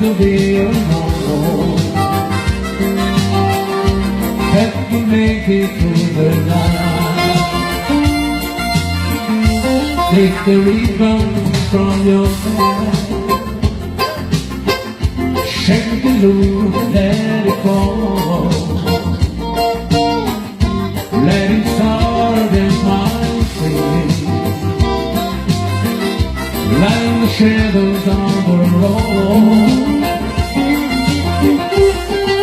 to be alone. Help me make it through the night. Take the ribbon from your hair, shake it loose, let it fall. Let it harden my face, like the shadows on the road.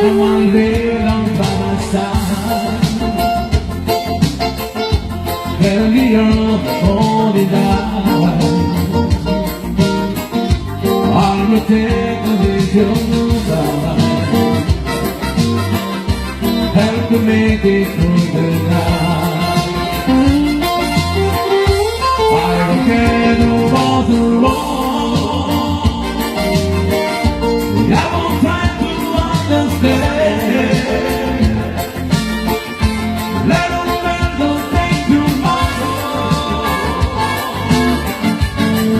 I want to lay down by my side, tell the earth hold it down. I'll protect the vision side, help to make it through the night. I don't care about the wrong, I won't try to understand. Let us spend the day tomorrow.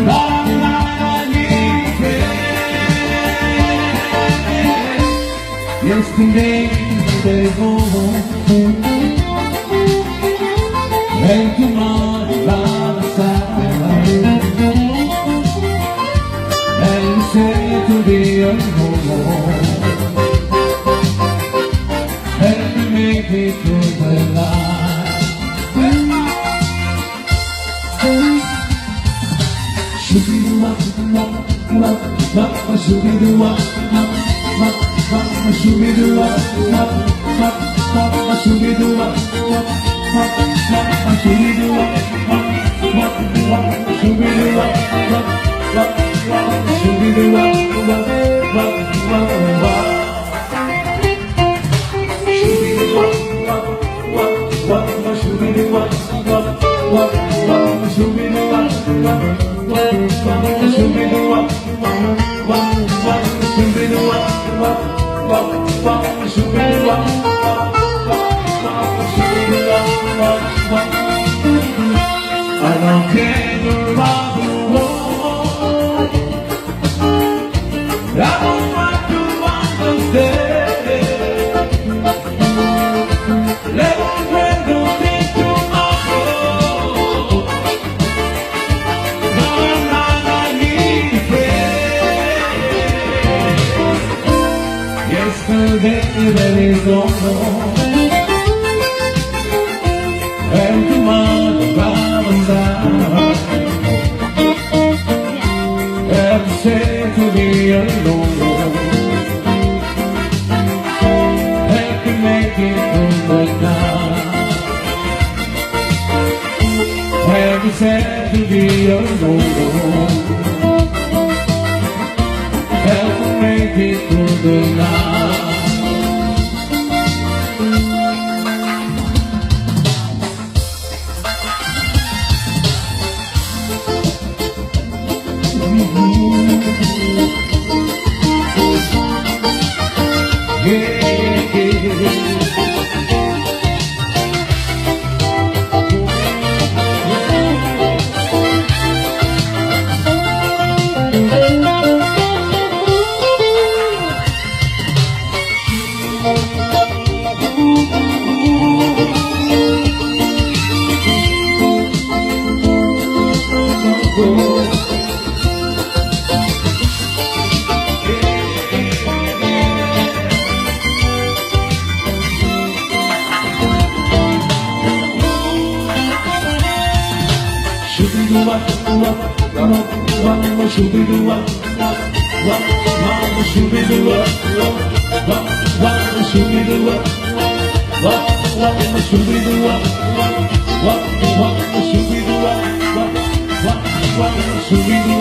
Lord, I need a friend. Yesterday they go home, and tomorrow by the side, and say to be alone. Help me make it through the night. Shoo-be-doo-wah, wah, wah, shoo-be-doo-wah, wah, wah, shoo-be-doo-wah, wah, wah, wah, shoo-be-doo-wah, wah, wah, wah, shoo-be-doo-wah, wah, wah, wah, shoo-be-doo-wah, wah, wah, wah, shoo-be-doo-wah, wah, wah, wah, wah. I don't care about the world, I don't want to understand. Let us spend the day tomorrow. Lord, I need a friend. Yesterday there is no more, and tomorrow by my side, and say to be alone. Help me make it through the night. Help me say to be alone. Help me make it through the night. Shoo-be-doo-wah, wah, wah, wah, shoo-be-doo-wah, wah, wah, wah, shoo-be-doo-wah, wah, wah, wah, shoo-be-doo-wah, wah, wah, shoo-be-doo-wah, wah, wah, wah, shoo-be-doo-wah, wah, wah, wah, shoo-be-doo-wah.